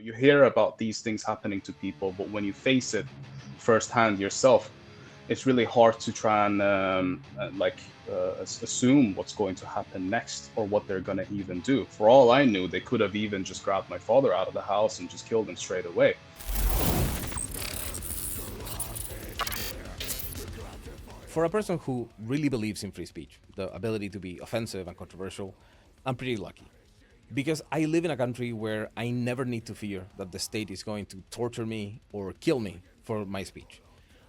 You hear about these things happening to people, but when you face it firsthand yourself, it's really hard to try and assume what's going to happen next or what they're going to even do. For all I knew, they could have even just grabbed my father out of the house and just killed him straight away. For a person who really believes in free speech, the ability to be offensive and controversial, I'm pretty lucky. Because I live in a country where I never need to fear that the state is going to torture me or kill me for my speech.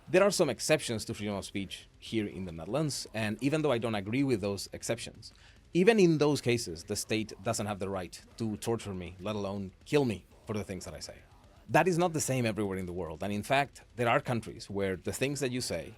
There are some exceptions to freedom of speech here in the Netherlands, and even though I don't agree with those exceptions, even in those cases, the state doesn't have the right to torture me, let alone kill me for the things that I say. That is not the same everywhere in the world, and in fact, there are countries where the things that you say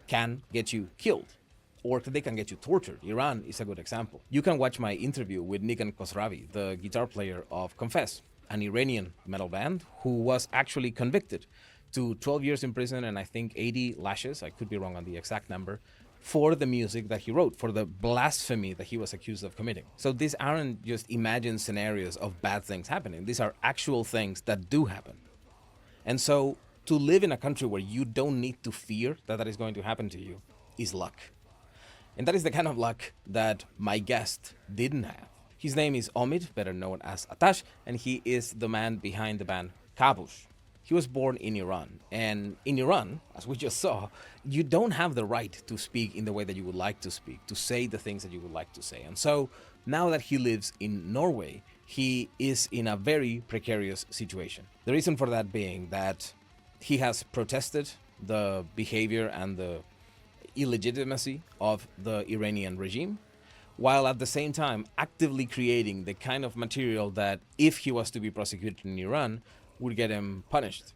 can get you killed, or they can get you tortured. Iran is a good example. You can watch my interview with Nikan Khosravi, the guitar player of Confess, an Iranian metal band who was actually convicted to 12 years in prison and I think 80 lashes, I could be wrong on the exact number, for the music that he wrote, for the blasphemy that he was accused of committing. So these aren't just imagined scenarios of bad things happening. These are actual things that do happen. And so to live in a country where you don't need to fear that that is going to happen to you is luck. And that is the kind of luck that my guest didn't have. His name is Omid, better known as Atash, and he is the man behind the band Kaaboos. He was born in Iran, and in Iran, as we just saw, you don't have the right to speak in the way that you would like to speak, to say the things that you would like to say. And so now that he lives in Norway, he is in a very precarious situation. The reason for that being that he has protested the behavior and the illegitimacy of the Iranian regime, while at the same time actively creating the kind of material that, if he was to be prosecuted in Iran, would get him punished,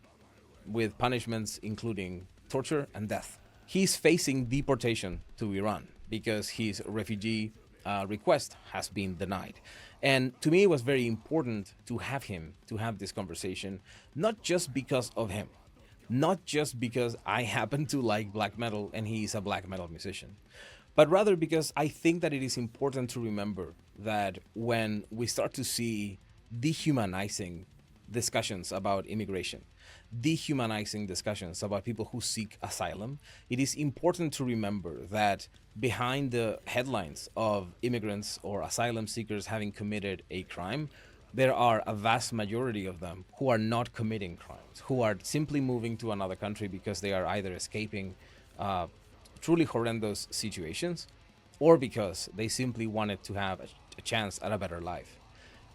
with punishments including torture and death. He's facing deportation to Iran because his refugee request has been denied. And to me, it was very important to have him, to have this conversation, not just because of him, not just because I happen to like black metal and he is a black metal musician, but rather because I think that it is important to remember that when we start to see dehumanizing discussions about immigration, dehumanizing discussions about people who seek asylum, it is important to remember that behind the headlines of immigrants or asylum seekers having committed a crime, there are a vast majority of them who are not committing crimes, who are simply moving to another country because they are either escaping truly horrendous situations or because they simply wanted to have a chance at a better life.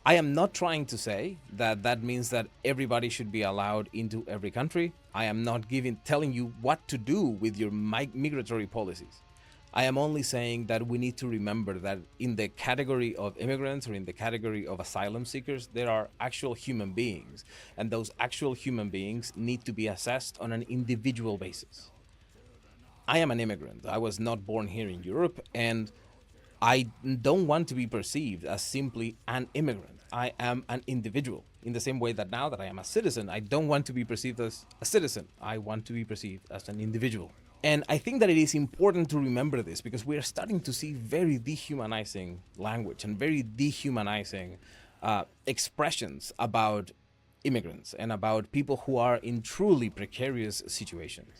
I am not trying to say that that means that everybody should be allowed into every country. I am not telling you what to do with your migratory policies. I am only saying that we need to remember that in the category of immigrants or in the category of asylum seekers, there are actual human beings, and those actual human beings need to be assessed on an individual basis. I am an immigrant. I was not born here in Europe, and I don't want to be perceived as simply an immigrant. I am an individual. In the same way that now that I am a citizen, I don't want to be perceived as a citizen. I want to be perceived as an individual. And I think that it is important to remember this because we are starting to see very dehumanizing language and very dehumanizing expressions about immigrants and about people who are in truly precarious situations.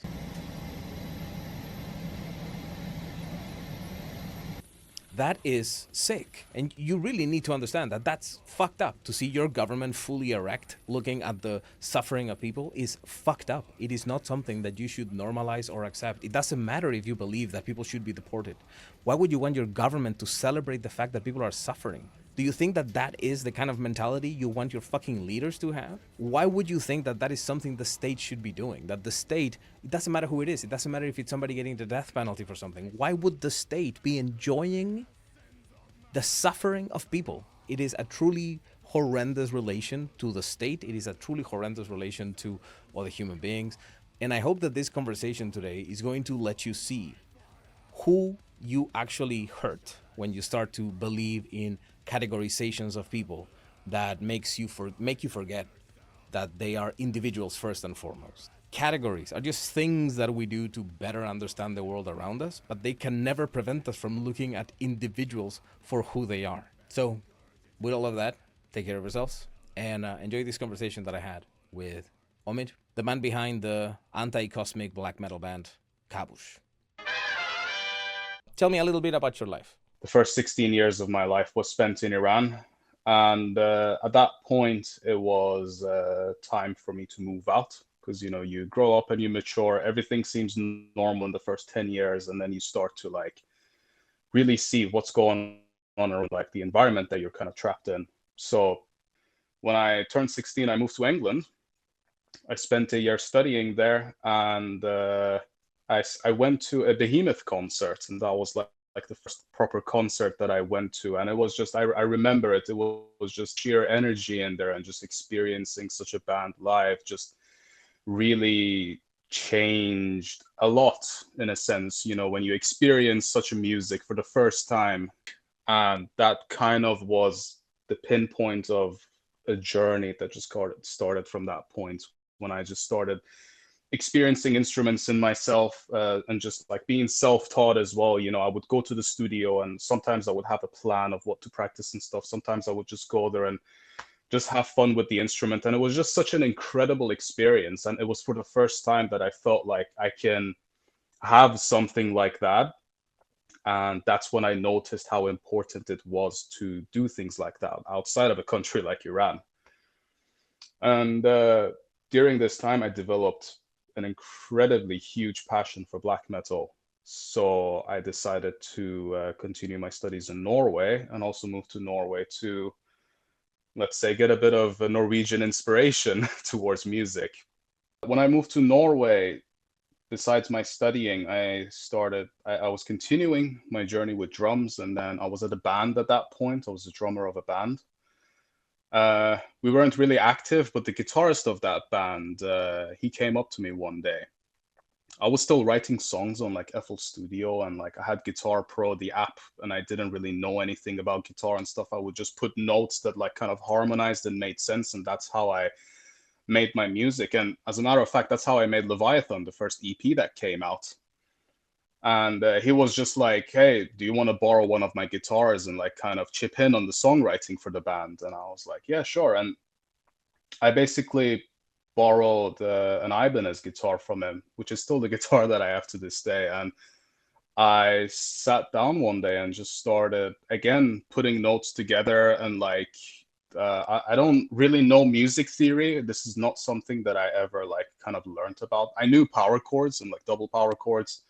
That is sick. And you really need to understand that that's fucked up. To see your government fully erect looking at the suffering of people is fucked up. It is not something that you should normalize or accept. It doesn't matter if you believe that people should be deported. Why would you want your government to celebrate the fact that people are suffering? Do you think that that is the kind of mentality you want your fucking leaders to have? Why would you think that that is something the state should be doing? That the state, it doesn't matter who it is. It doesn't matter if it's somebody getting the death penalty for something. Why would the state be enjoying the suffering of people? It is a truly horrendous relation to the state. It is a truly horrendous relation to other human beings. And I hope that this conversation today is going to let you see who you actually hurt when you start to believe in categorizations of people that make you forget that they are individuals first and foremost. Categories are just things that we do to better understand the world around us, but they can never prevent us from looking at individuals for who they are. So, with all of that, take care of yourselves. and enjoy this conversation that I had with Omid, the man behind the anti-cosmic black metal band Kaaboos. Tell me a little bit about your life. The first 16 years of my life was spent in Iran. And at that point, it was time for me to move out because, you know, you grow up and you mature. Everything seems normal in the first 10 years. And then you start to like really see what's going on around like the environment that you're kind of trapped in. So when I turned 16, I moved to England. I spent a year studying there, and I went to a Behemoth concert, and that was like the first proper concert that I went to, and it was just I remember it. It was just sheer energy in there, and just experiencing such a band live just really changed a lot in a sense. You know, when you experience such a music for the first time, and that kind of was the pinpoint of a journey that just started from that point when I just started experiencing instruments in myself and just like being self-taught as well. You know, I would go to the studio and sometimes I would have a plan of what to practice and stuff. Sometimes I would just go there and just have fun with the instrument. And it was just such an incredible experience. And it was for the first time that I felt like I can have something like that. And that's when I noticed how important it was to do things like that outside of a country like Iran. And during this time, I developed an incredibly huge passion for black metal. So I decided to continue my studies in Norway and also move to Norway to, let's say, get a bit of a Norwegian inspiration towards music. When I moved to Norway, besides my studying, I was continuing my journey with drums, and then I was at a band at that point. I was a drummer of a band. We weren't really active, but the guitarist of that band, he came up to me one day. I was still writing songs on like FL Studio, and like I had Guitar Pro, the app, and I didn't really know anything about guitar and stuff. I would just put notes that like kind of harmonized and made sense, and that's how I made my music. And as a matter of fact, that's how I made Leviathan, the first EP that came out. And he was just like, hey, do you want to borrow one of my guitars and like kind of chip in on the songwriting for the band? And I was like, yeah, sure. And I basically borrowed an Ibanez guitar from him, which is still the guitar that I have to this day. And I sat down one day and just started again putting notes together. And like I don't really know music theory. This is not something that I ever like kind of learned about. I knew power chords and like double power chords,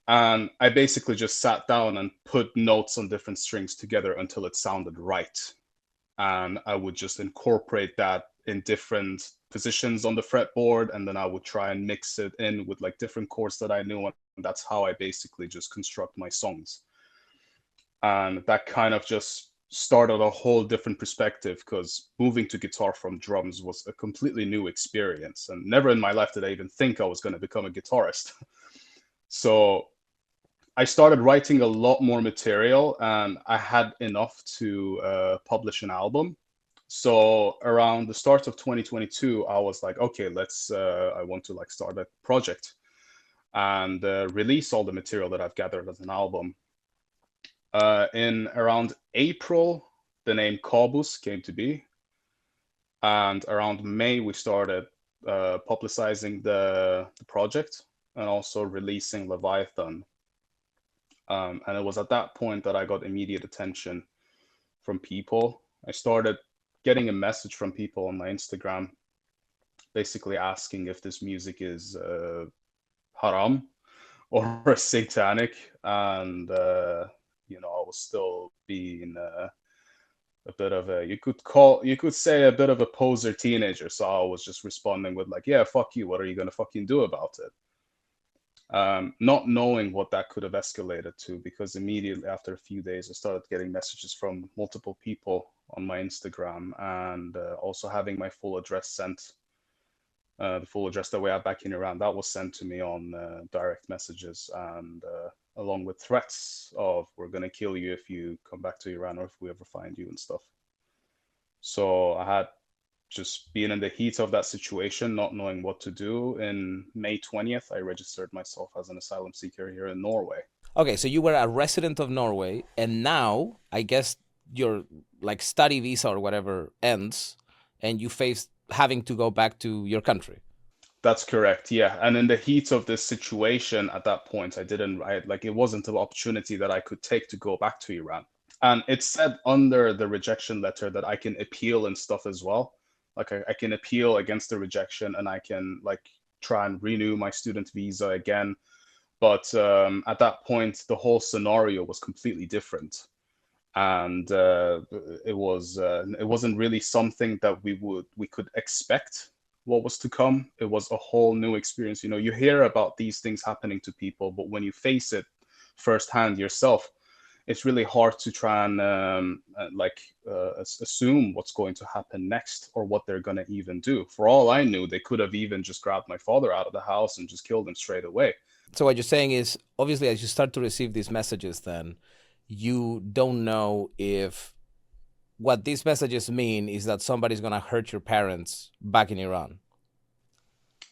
and I basically just sat down and put notes on different strings together until it sounded right. And I would just incorporate that in different positions on the fretboard, and then I would try and mix it in with like different chords that I knew, and that's how I basically just construct my songs. And that kind of just started a whole different perspective, because moving to guitar from drums was a completely new experience, and never in my life did I even think I was going to become a guitarist. So I started writing a lot more material, and I had enough to publish an album. So around the start of 2022, I was like, okay, I want to like start a project and release all the material that I've gathered as an album. In around April, the name Kaaboos came to be. And around May, we started publicizing the project and also releasing Leviathan. And it was at that point that I got immediate attention from people. I started getting a message from people on my Instagram, basically asking if this music is haram or satanic. And, I was still being a bit of a, you could say a bit of a poser teenager. So I was just responding with like, yeah, fuck you. What are you going to fucking do about it? Not knowing what that could have escalated to, because immediately after a few days, I started getting messages from multiple people on my Instagram, and also having my full address sent. The full address that we had back in Iran, that was sent to me on direct messages, and along with threats of, we're going to kill you if you come back to Iran, or if we ever find you and stuff. So I had just being in the heat of that situation, not knowing what to do. In May 20th, I registered myself as an asylum seeker here in Norway. Okay, so you were a resident of Norway, and now I guess your like study visa or whatever ends, and you faced having to go back to your country. That's correct. Yeah. And in the heat of this situation at that point, like, it wasn't an opportunity that I could take to go back to Iran. And it said under the rejection letter that I can appeal and stuff as well. Like, I can appeal against the rejection, and I can, like, try and renew my student visa again. But at that point, the whole scenario was completely different. And it wasn't really something that we could expect what was to come. It was a whole new experience. You hear about these things happening to people, but when you face it firsthand yourself, it's really hard to try and assume what's going to happen next, or what they're going to even do. For all I knew, they could have even just grabbed my father out of the house and just killed him straight away. So what you're saying is, obviously, as you start to receive these messages, then you don't know if what these messages mean is that somebody's going to hurt your parents back in Iran.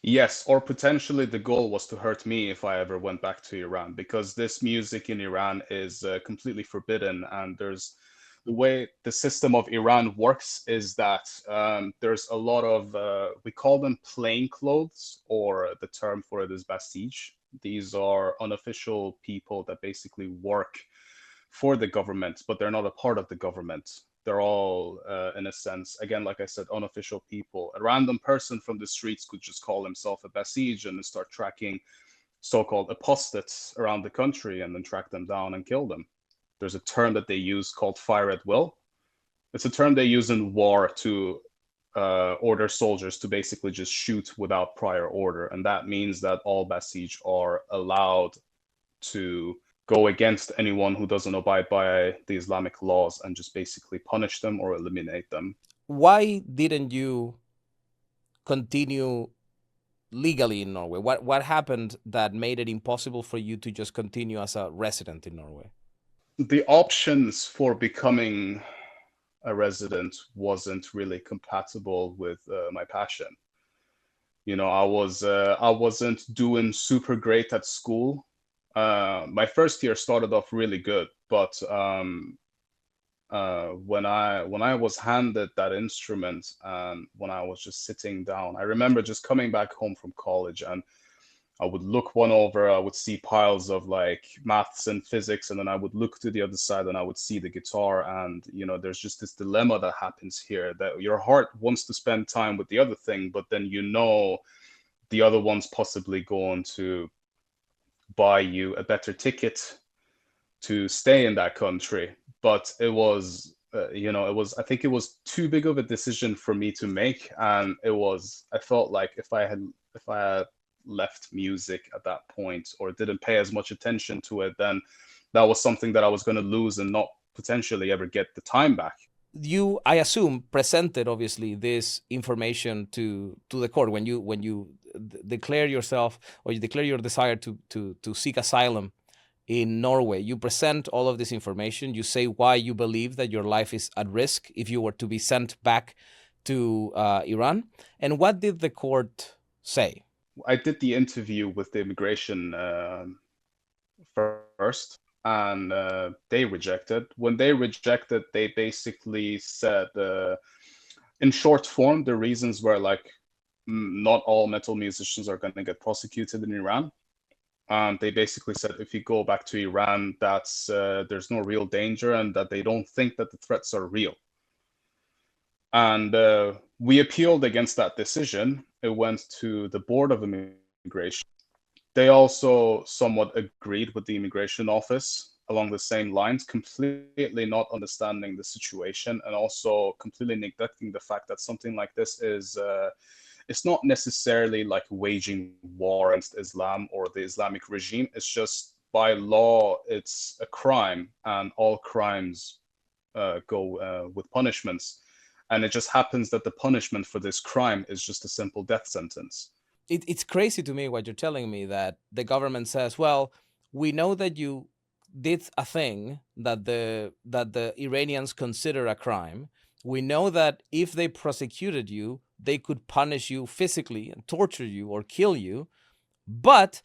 Yes, or potentially the goal was to hurt me if I ever went back to Iran, because this music in Iran is completely forbidden. And the way the system of Iran works is that there's a lot of, we call them plain clothes, or the term for it is basij. These are unofficial people that basically work for the government, but they're not a part of the government. They're all, in a sense, again, like I said, unofficial people. A random person from the streets could just call himself a Basij and start tracking so-called apostates around the country, and then track them down and kill them. There's a term that they use called fire at will. It's a term they use in war to order soldiers to basically just shoot without prior order. And that means that all Basij are allowed to go against anyone who doesn't abide by the Islamic laws, and just basically punish them or eliminate them. Why didn't you continue legally in Norway? What happened that made it impossible for you to just continue as a resident in Norway? The options for becoming a resident wasn't really compatible with my passion. I wasn't doing super great at school. My first year started off really good, but when I was handed that instrument, and when I was just sitting down, I remember just coming back home from college, and I would look one over, I would see piles of like maths and physics, and then I would look to the other side and I would see the guitar. And there's just this dilemma that happens here, that your heart wants to spend time with the other thing, but then the other one's possibly going to buy you a better ticket to stay in that country. But I think it was too big of a decision for me to make. And I felt like if I had left music at that point, or didn't pay as much attention to it, then that was something that I was going to lose and not potentially ever get the time back. You, I assume, presented obviously this information to the court when you declare yourself, or you declare your desire to seek asylum in Norway. You present all of this information. You say why you believe that your life is at risk if you were to be sent back to Iran. And what did the court say? I did the interview with the immigration first, and they rejected. When they rejected, they basically said, in short form, the reasons were like, not all metal musicians are going to get prosecuted in Iran. They basically said if you go back to Iran, there's no real danger, and that they don't think that the threats are real. And we appealed against that decision. It went to the Board of Immigration. They also somewhat agreed with the immigration office along the same lines, completely not understanding the situation, and also completely neglecting the fact that something like this is it's not necessarily like waging war against Islam or the Islamic regime. It's just by law, it's a crime, and all crimes go with punishments. And it just happens that the punishment for this crime is just a simple death sentence. It's crazy to me what you're telling me, that the government says, well, we know that you did a thing that the Iranians consider a crime. We know that if they prosecuted you, they could punish you physically and torture you or kill you, but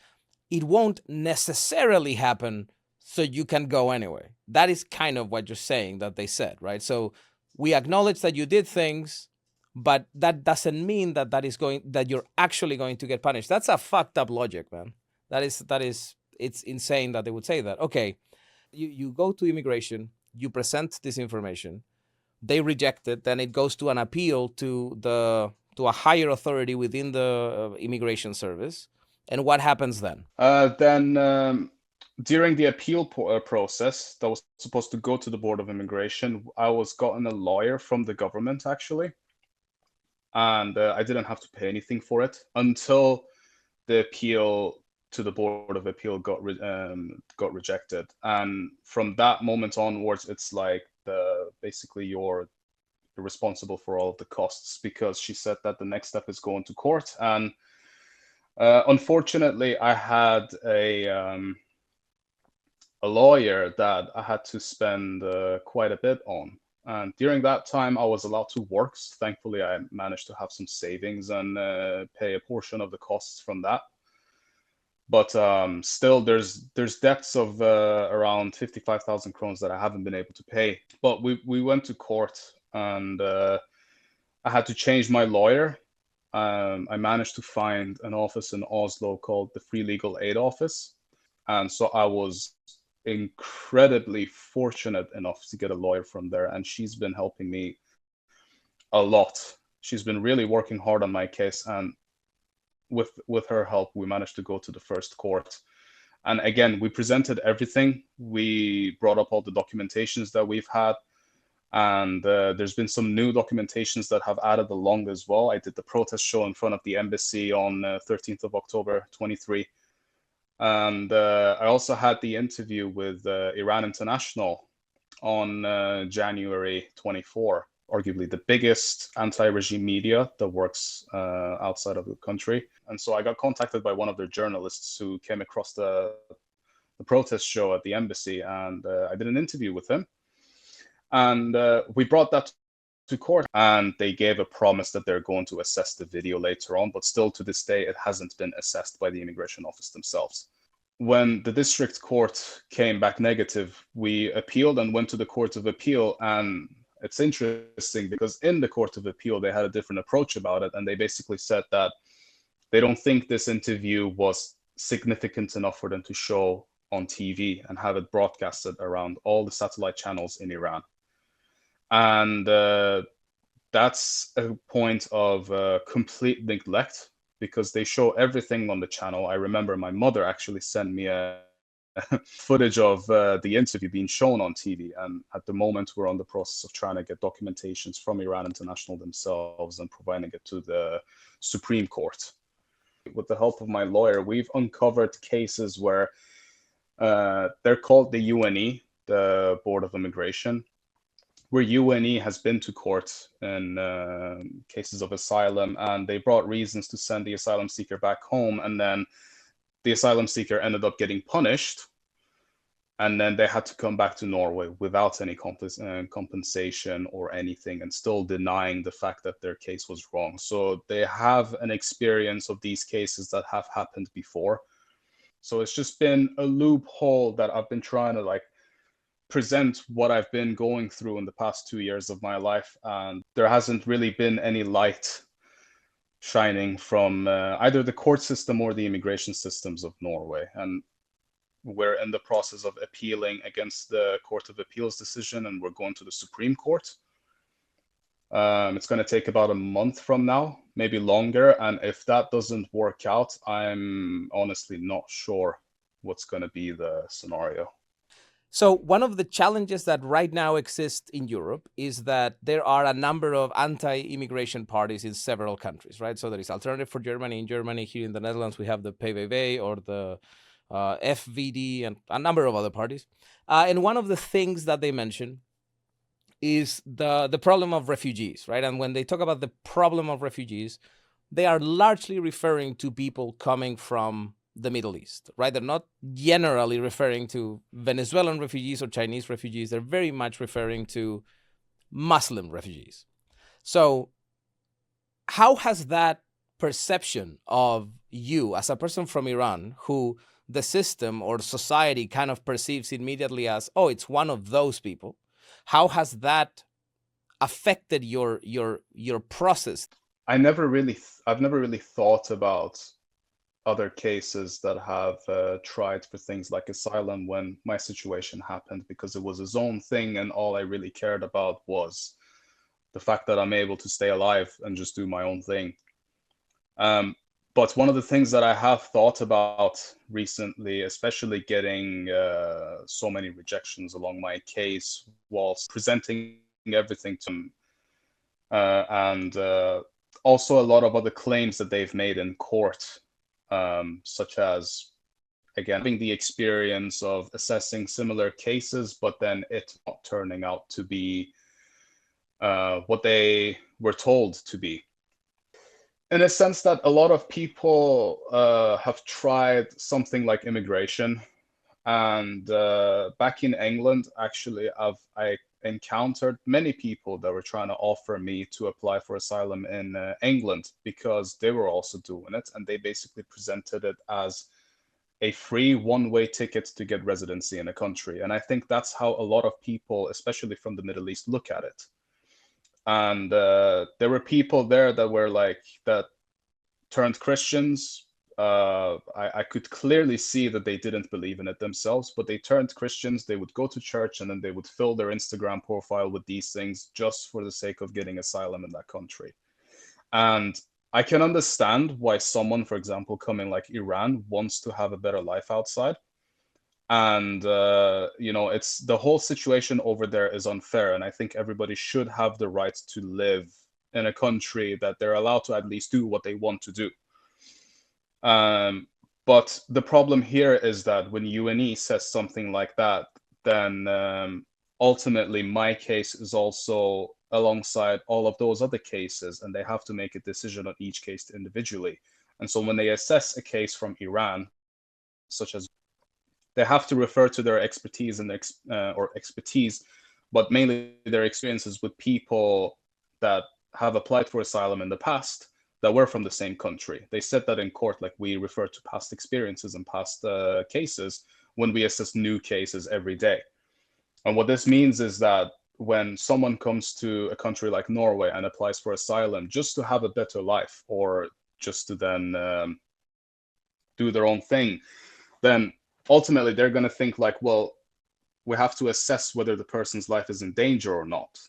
it won't necessarily happen, so you can go anyway. That is kind of what you're saying that they said, right? So we acknowledge that you did things, but that doesn't mean that you're actually going to get punished. That's a fucked up logic, man. That is it's insane that they would say that. Okay, you go to immigration, you present this information, they reject it, then it goes to an appeal to a higher authority within the immigration service. And what happens then? Then during the appeal process that was supposed to go to the Board of Immigration, I was gotten a lawyer from the government actually, and I didn't have to pay anything for it until the appeal to the Board of Appeal got rejected. And from that moment onwards, it's like basically you're responsible for all of the costs, because she said that the next step is going to court. And unfortunately, I had a lawyer that I had to spend quite a bit on. And during that time, I was allowed to work. So thankfully, I managed to have some savings and pay a portion of the costs from that. But still, there's debts of around 55,000 krones that I haven't been able to pay. But we went to court, and I had to change my lawyer. I managed to find an office in Oslo called the Free Legal Aid Office. And so I was incredibly fortunate enough to get a lawyer from there, and she's been helping me a lot. She's been really working hard on my case, and with her help, we managed to go to the first court. And again, we presented everything. We brought up all the documentations that we've had, and there's been some new documentations that have added along as well. I did the protest show in front of the embassy on 13th of October 23. And I also had the interview with Iran International on January 24, arguably the biggest anti-regime media that works outside of the country. And so I got contacted by one of their journalists who came across the protest show at the embassy, and I did an interview with him. And we brought that to court, and they gave a promise that they're going to assess the video later on, but still to this day, it hasn't been assessed by the immigration office themselves. When the district court came back negative, we appealed and went to the Court of Appeal. And it's interesting because in the Court of Appeal, they had a different approach about it. And they basically said that they don't think this interview was significant enough for them to show on TV and have it broadcasted around all the satellite channels in Iran. And that's a point of complete neglect, because they show everything on the channel. I remember my mother actually sent me a footage of the interview being shown on TV. And at the moment, we're on the process of trying to get documentations from Iran International themselves and providing it to the Supreme Court. With the help of my lawyer, we've uncovered cases where they're called the UNE, the Board of Immigration, where UNE has been to court in cases of asylum, and they brought reasons to send the asylum seeker back home, and then the asylum seeker ended up getting punished, and then they had to come back to Norway without any compensation or anything, and still denying the fact that their case was wrong. So they have an experience of these cases that have happened before. So it's just been a loophole that I've been trying to present what I've been going through in the past 2 years of my life, and there hasn't really been any light shining from either the court system or the immigration systems of Norway. And we're in the process of appealing against the Court of Appeal's decision, and we're going to the Supreme Court. It's going to take about a month from now, maybe longer, and if that doesn't work out, I'm honestly not sure what's going to be the scenario. So one of the challenges that right now exist in Europe is that there are a number of anti-immigration parties in several countries, right? So there is Alternative for Germany. In Germany, here in the Netherlands, we have the PVV or the FVD and a number of other parties. And one of the things that they mention is the problem of refugees, right? And when they talk about the problem of refugees, they are largely referring to people coming from the Middle East, right? They're not generally referring to Venezuelan refugees or Chinese refugees. They're very much referring to Muslim refugees. So how has that perception of you as a person from Iran, who the system or society kind of perceives immediately as, oh, it's one of those people, how has that affected your process? I've never really thought about other cases that have tried for things like asylum when my situation happened, because it was his own thing, and all I really cared about was the fact that I'm able to stay alive and just do my own thing. Um, but one of the things that I have thought about recently, especially getting so many rejections along my case whilst presenting everything to them, and also a lot of other claims that they've made in court, such as, again, having the experience of assessing similar cases, but then it not turning out to be what they were told to be. In a sense that a lot of people have tried something like immigration, and back in England, actually, I encountered many people that were trying to offer me to apply for asylum in England, because they were also doing it, and they basically presented it as a free one-way ticket to get residency in a country. And I think that's how a lot of people, especially from the Middle East, look at it. And there were people there that were like that turned Christians. I could clearly see that they didn't believe in it themselves, but they turned Christians. They would go to church, and then they would fill their Instagram profile with these things just for the sake of getting asylum in that country. And I can understand why someone, for example, coming like Iran, wants to have a better life outside. And it's the whole situation over there is unfair, and I think everybody should have the right to live in a country that they're allowed to at least do what they want to do. um, but the problem here is that when UNE says something like that, then ultimately my case is also alongside all of those other cases, and they have to make a decision on each case individually. And so when they assess a case from Iran, such as, they have to refer to their expertise and or expertise, but mainly their experiences with people that have applied for asylum in the past that were from the same country. They said that in court, like, we refer to past experiences and past cases when we assess new cases every day. And what this means is that when someone comes to a country like Norway and applies for asylum just to have a better life, or just to then do their own thing, then ultimately they're going to think like, well, we have to assess whether the person's life is in danger or not.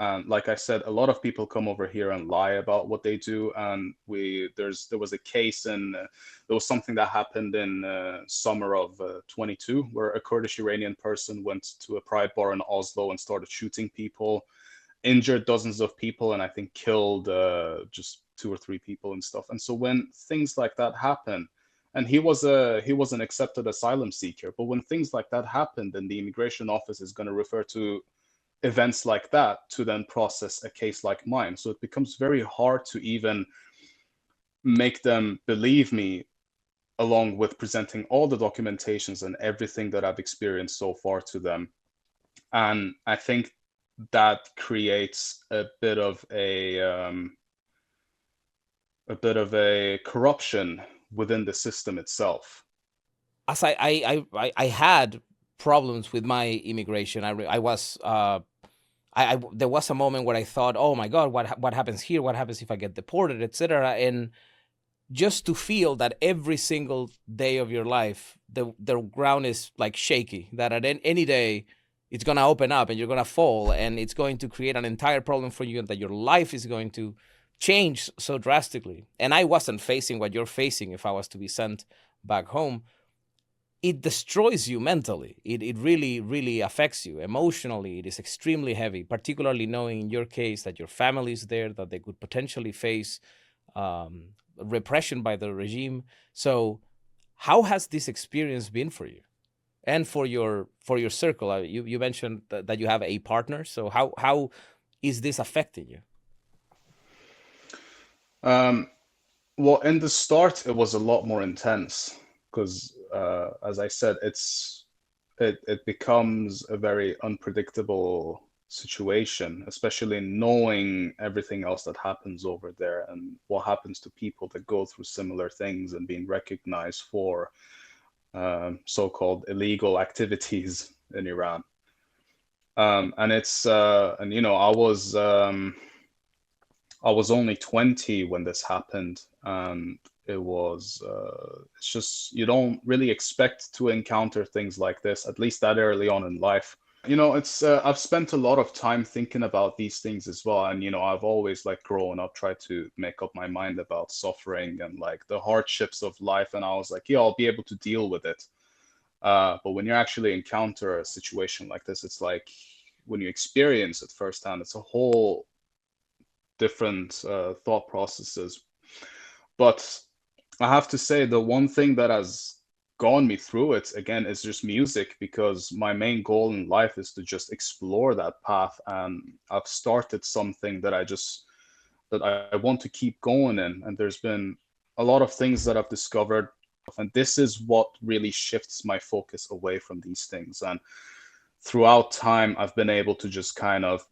And like I said, a lot of people come over here and lie about what they do. And there was a case in there was something that happened in summer of 22, where a Kurdish Iranian person went to a pride bar in Oslo and started shooting people, injured dozens of people, and I think killed just two or three people and stuff. And so when things like that happen, and he was an accepted asylum seeker, but when things like that happen, then the immigration office is going to refer to events like that to then process a case like mine. So it becomes very hard to even make them believe me, along with presenting all the documentations and everything that I've experienced so far to them. And I think that creates a bit of a corruption within the system itself. As I had problems with my immigration. I was there was a moment where I thought, oh my God, what happens here? What happens if I get deported, etc. And just to feel that every single day of your life, the ground is like shaky, that at any day it's going to open up and you're going to fall, and it's going to create an entire problem for you, and that your life is going to change so drastically. And I wasn't facing what you're facing if I was to be sent back home. It destroys you mentally. It really, really affects you emotionally. It is extremely heavy, particularly knowing in your case that your family is there, that they could potentially face repression by the regime. So, how has this experience been for you and for your circle? You mentioned that you have a partner. So, how is this affecting you? Um, well, in the start, it was a lot more intense because, as I said, it becomes a very unpredictable situation, especially knowing everything else that happens over there and what happens to people that go through similar things and being recognized for so-called illegal activities in Iran. And it's and you know I was only 20 when this happened, and it was it's just you don't really expect to encounter things like this, at least that early on in life. You know, it's I've spent a lot of time thinking about these things as well, and you know, I've always like growing up tried to make up my mind about suffering and like the hardships of life, and I was like, yeah, I'll be able to deal with it. But when you actually encounter a situation like this, it's like when you experience it firsthand, it's a whole different thought processes. But I have to say, the one thing that has gone me through it again is just music, because my main goal in life is to just explore that path. And I've started something that I want to keep going in. And there's been a lot of things that I've discovered. And this is what really shifts my focus away from these things. And throughout time, I've been able to just kind of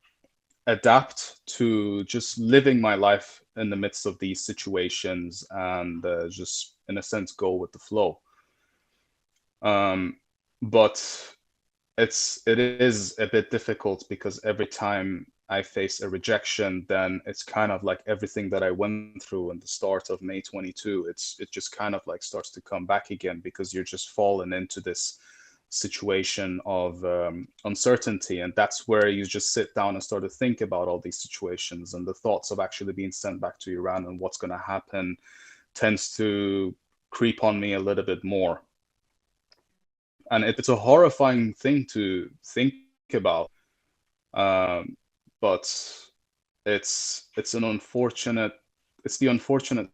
adapt to just living my life in the midst of these situations and just in a sense go with the flow. Um, but it is a bit difficult because every time I face a rejection, then it's kind of like everything that I went through in the start of May 22, it just kind of like starts to come back again, because you're just fallen into this situation of uncertainty. And that's where you just sit down and start to think about all these situations, and the thoughts of actually being sent back to Iran and what's going to happen tends to creep on me a little bit more. And it's a horrifying thing to think about. Um, but it's an unfortunate it's the unfortunate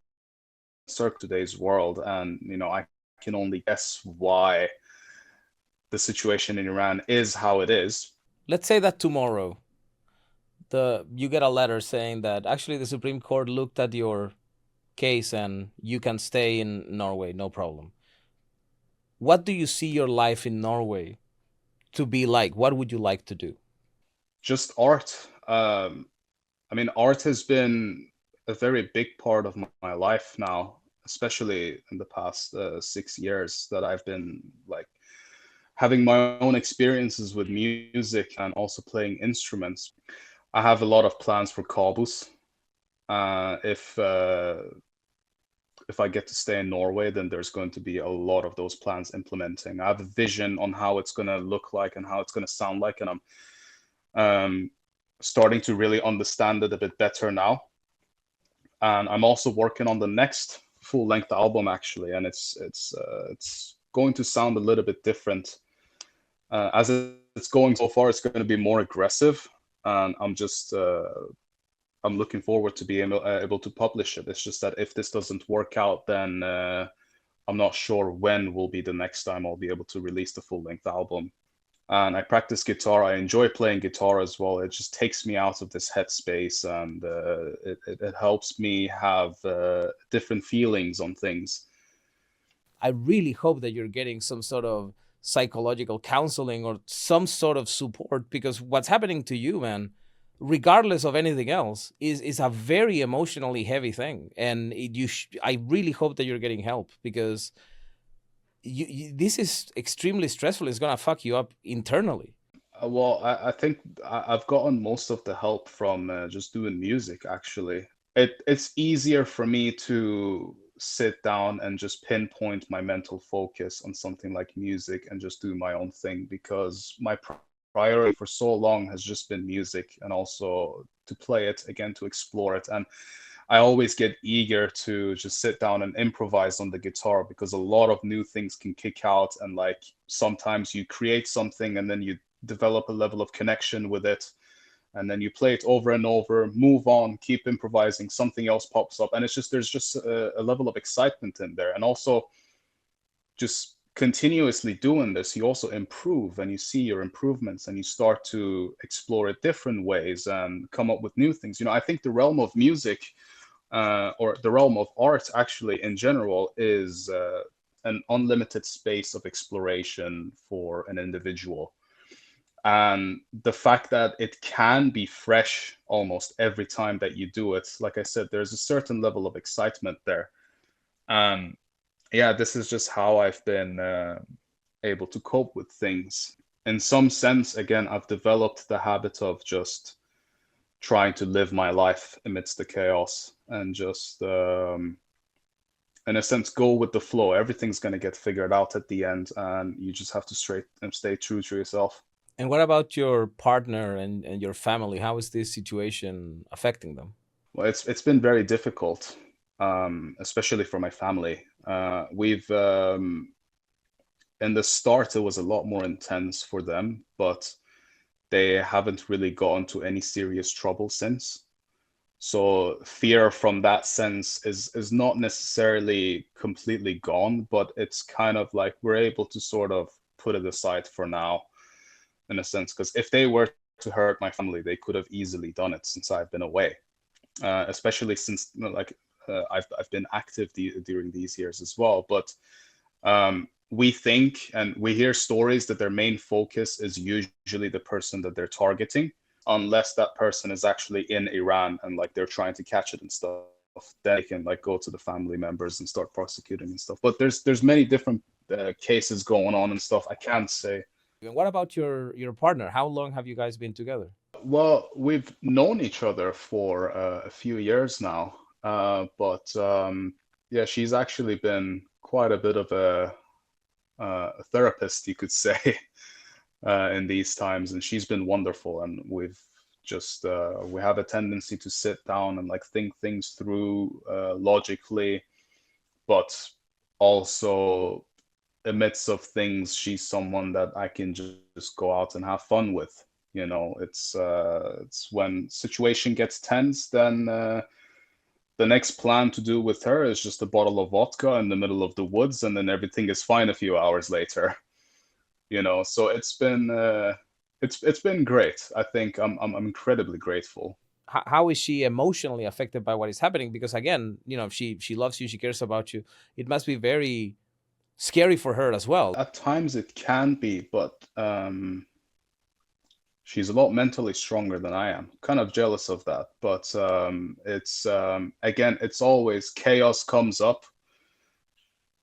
circle of today's world, and you know I can only guess why the situation in Iran is how it is. Let's say that tomorrow the you get a letter saying that actually the Supreme Court looked at your case and you can stay in Norway, no problem. What do you see your life in Norway to be like? What would you like to do? Just art. I mean, art has been a very big part of my life now, especially in the past 6 years that I've been like having my own experiences with music and also playing instruments. I have a lot of plans for Kaaboos. If I get to stay in Norway, then there's going to be a lot of those plans implementing. I have a vision on how it's going to look like and how it's going to sound like, and I'm um, starting to really understand it a bit better now. And I'm also working on the next full-length album actually, and it's going to sound a little bit different. As it's going so far, it's going to be more aggressive, and I'm looking forward to being able to publish it. It's just that if this doesn't work out, then I'm not sure when will be the next time I'll be able to release the full-length album. And I practice guitar. I enjoy playing guitar as well. It just takes me out of this headspace, and it helps me have different feelings on things. I really hope that you're getting some sort of psychological counseling or some sort of support, because what's happening to you, man, regardless of anything else, is a very emotionally heavy thing, and I really hope that you're getting help, because this is extremely stressful. It's gonna fuck you up internally. Well, I think I've gotten most of the help from just doing music, actually. It's easier for me to sit down and just pinpoint my mental focus on something like music and just do my own thing, because my priority for so long has just been music, and also to play it again, to explore it. And I always get eager to just sit down and improvise on the guitar, because a lot of new things can kick out, and like sometimes you create something and then you develop a level of connection with it, and then you play it over and over, move on, keep improvising, something else pops up, and it's just there's just a level of excitement in there. And also just continuously doing this, you also improve, and you see your improvements, and you start to explore it different ways and come up with new things. You know, I think the realm of music, or the realm of art actually in general, is an unlimited space of exploration for an individual. And the fact that it can be fresh almost every time that you do it, like I said, there's a certain level of excitement there. Yeah, this is just how I've been able to cope with things. in some sense, again, I've developed the habit of just trying to live my life amidst the chaos and just, in a sense, go with the flow. Everything's going to get figured out at the end, and you just have to straight and stay true to yourself. And what about your partner and your family? How is this situation affecting them? Well, it's been very difficult, especially for my family. We've In the start, it was a lot more intense for them, but they haven't really gotten to any serious trouble since. So fear from that sense is not necessarily completely gone, but it's kind of like we're able to sort of put it aside for now, in a sense, because if they were to hurt my family, they could have easily done it since I've been away. Especially since I've been active during these years as well. But we think and we hear stories that their main focus is usually the person that they're targeting, unless that person is actually in Iran and like they're trying to catch it and stuff. Then they can like go to the family members and start prosecuting and stuff. But there's many different cases going on and stuff. I can't say. And what about your partner? How long have you guys been together? Well, we've known each other for a few years now, but yeah, she's actually been quite a bit of a therapist, you could say, in these times, and she's been wonderful. And we've just we have a tendency to sit down and like think things through logically, but also amidst of things, she's someone that I can just go out and have fun with. You know, it's when situation gets tense, then the next plan to do with her is just a bottle of vodka in the middle of the woods, and then everything is fine a few hours later. You know, so it's been great. I think I'm incredibly grateful. How is she emotionally affected by what is happening? Because again, if she loves you, she cares about you. It must be very scary for her as well. At times it can be, but she's a lot mentally stronger than I am. Kind of jealous of that, but it's again, it's always chaos comes up,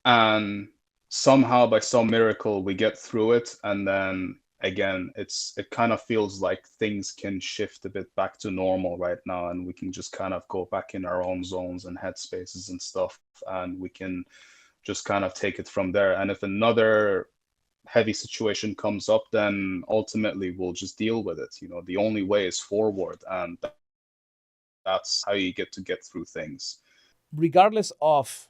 and somehow by some miracle we get through it, and then again, it kind of feels like things can shift a bit back to normal right now, and we can just kind of go back in our own zones and headspaces and stuff, and we can just kind of take it from there. And if another heavy situation comes up, then ultimately we'll just deal with it. You know, the only way is forward, and that's how you get through things. Regardless of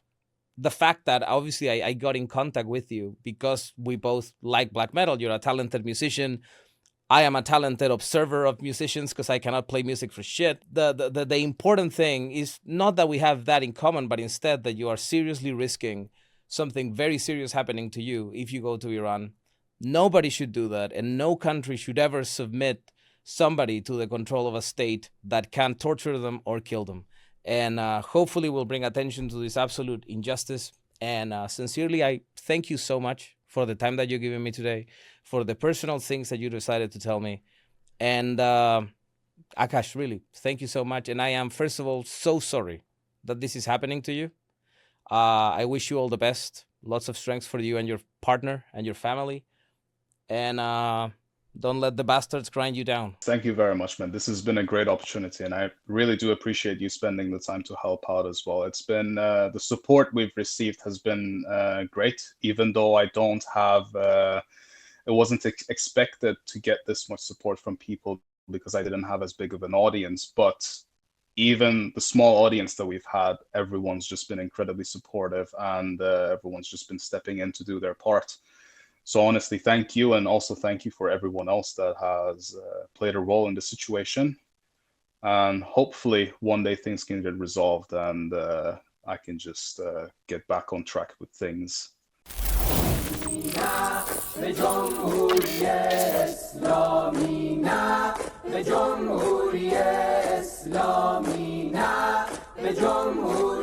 the fact that obviously I got in contact with you because we both like black metal. You're a talented musician. I am a talented observer of musicians because I cannot play music for shit. The important thing is not that we have that in common, but instead that you are seriously risking something very serious happening to you if you go to Iran. Nobody should do that, and no country should ever submit somebody to the control of a state that can torture them or kill them. And hopefully we'll bring attention to this absolute injustice. And sincerely, I thank you so much for the time that you're giving me today, for the personal things that you decided to tell me. And Akash, really, thank you so much. And I am, first of all, so sorry that this is happening to you. I wish you all the best. Lots of strength for you and your partner and your family. And don't let the bastards grind you down. Thank you very much, man. This has been a great opportunity, and I really do appreciate you spending the time to help out as well. It's been the support we've received has been great, even though I don't have it wasn't expected to get this much support from people because I didn't have as big of an audience. But even the small audience that we've had, everyone's just been incredibly supportive, and everyone's just been stepping in to do their part. So honestly, thank you, and also thank you for everyone else that has played a role in the situation. And hopefully one day things can get resolved, and I can just get back on track with things. به جمهوری اسلامی نه، به جمهوری اسلامی نه، به جمهوری